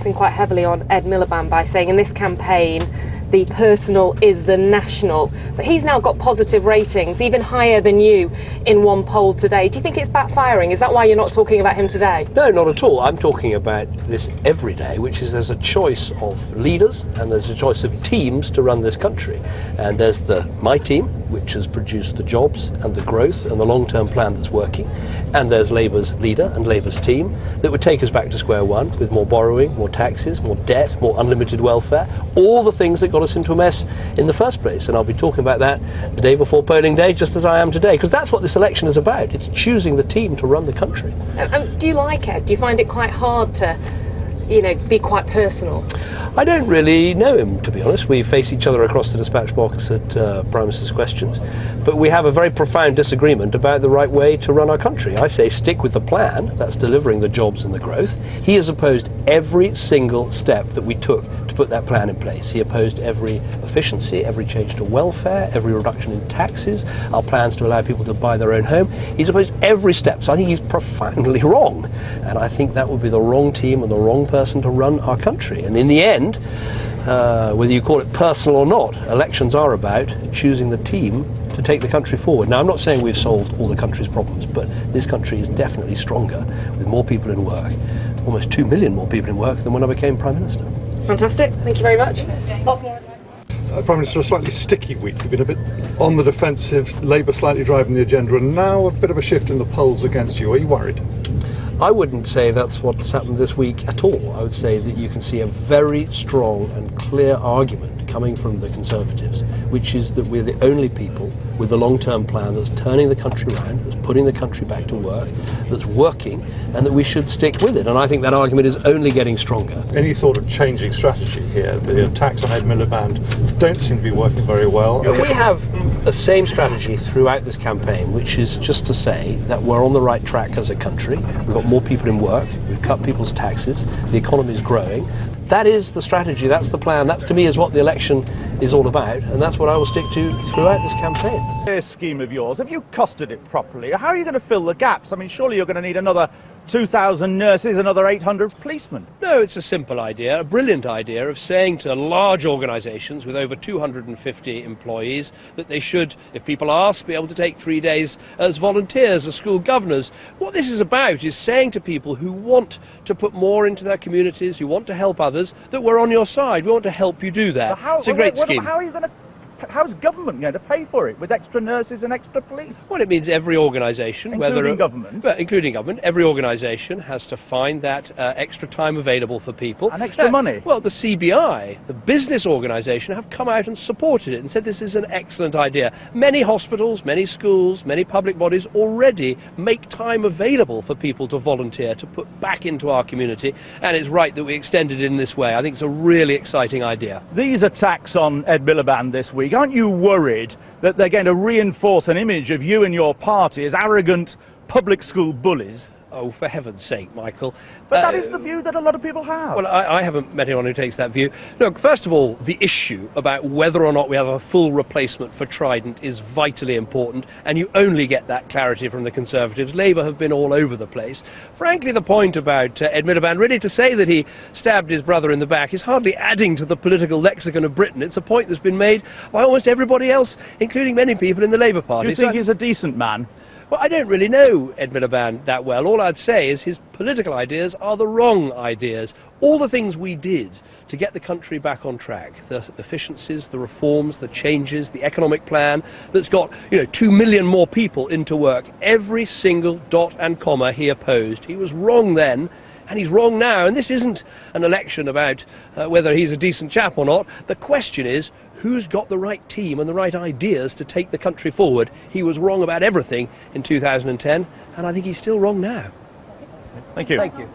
focusing quite heavily on Ed Miliband by saying in this campaign the personal is the national. But he's now got positive ratings, even higher than you in one poll today. Do you think it's backfiring? Is that why you're not talking about him today? No, not at all. I'm talking about this every day, which is there's a choice of leaders and there's a choice of teams to run this country. And there's my team, which has produced the jobs and the growth and the long-term plan that's working. And there's Labour's leader and Labour's team that would take us back to square one with more borrowing, more taxes, more debt, more unlimited welfare, all the things that got us into a mess in the first place. And I'll be talking about that the day before polling day, just as I am today, because that's what this election is about. It's choosing the team to run the country. And do you like Ed? Do you find it quite hard to, be quite personal? I don't really know him, to be honest. We face each other across the dispatch box at Prime Minister's Questions, but we have a very profound disagreement about the right way to run our country. I say stick with the plan, that's delivering the jobs and the growth. He has opposed every single step that we took to put that plan in place. He opposed every efficiency, every change to welfare, every reduction in taxes, our plans to allow people to buy their own home. He's opposed every step, so I think he's profoundly wrong. And I think that would be the wrong team and the wrong person to run our country. And in the end, whether you call it personal or not, elections are about choosing the team to take the country forward. Now, I'm not saying we've solved all the country's problems, but this country is definitely stronger with more people in work, almost 2 million more people in work than when I became Prime Minister. Fantastic. Thank you very much. Lots more. Prime Minister, a slightly sticky week. You've been a bit on the defensive, Labour slightly driving the agenda, and now a bit of a shift in the polls against you. Are you worried? I wouldn't say that's what's happened this week at all. I would say that you can see a very strong and clear argument coming from the Conservatives, which is that we're the only people with a long-term plan that's turning the country around, that's putting the country back to work, that's working, and that we should stick with it. And I think that argument is only getting stronger. Any thought of changing strategy here? The attacks on Ed Miliband don't seem to be working very well. We have the same strategy throughout this campaign, which is just to say that we're on the right track as a country. We've got more people in work, we've cut people's taxes, the economy is growing. That is the strategy, that's the plan, that's to me is what the election is all about, and that's what I will stick to throughout this campaign. This scheme of yours, have you costed it properly? How are you going to fill the gaps? I mean, surely you're going to need another 2,000 nurses, another 800 policemen. No, it's a simple idea, a brilliant idea of saying to large organisations with over 250 employees that they should, if people ask, be able to take 3 days as volunteers, as school governors. What this is about is saying to people who want to put more into their communities, who want to help others, that we're on your side. We want to help you do that. It's a great scheme. How's government going to pay for it with extra nurses and extra police? Well, it means every organisation, including government, every organisation has to find that extra time available for people. And extra money. Well, the CBI, the business organisation, have come out and supported it and said this is an excellent idea. Many hospitals, many schools, many public bodies already make time available for people to volunteer, to put back into our community, and it's right that we extend it in this way. I think it's a really exciting idea. These attacks on Ed Miliband this week, aren't you worried that they're going to reinforce an image of you and your party as arrogant public school bullies? Oh, for heaven's sake, Michael. But that is the view that a lot of people have. Well, I haven't met anyone who takes that view. Look, first of all, the issue about whether or not we have a full replacement for Trident is vitally important, and you only get that clarity from the Conservatives. Labour have been all over the place. Frankly, the point about Ed Miliband, really to say that he stabbed his brother in the back is hardly adding to the political lexicon of Britain. It's a point that's been made by almost everybody else, including many people in the Labour Party. Do you think he's a decent man? Well, I don't really know Ed Miliband that well. All I'd say is his political ideas are the wrong ideas. All the things we did to get the country back on track, the efficiencies, the reforms, the changes, the economic plan that's got 2 million more people into work, every single dot and comma he opposed. He was wrong then, and he's wrong now. And this isn't an election about whether he's a decent chap or not. The question is, who's got the right team and the right ideas to take the country forward? He was wrong about everything in 2010, and I think he's still wrong now. Thank you. Thank you.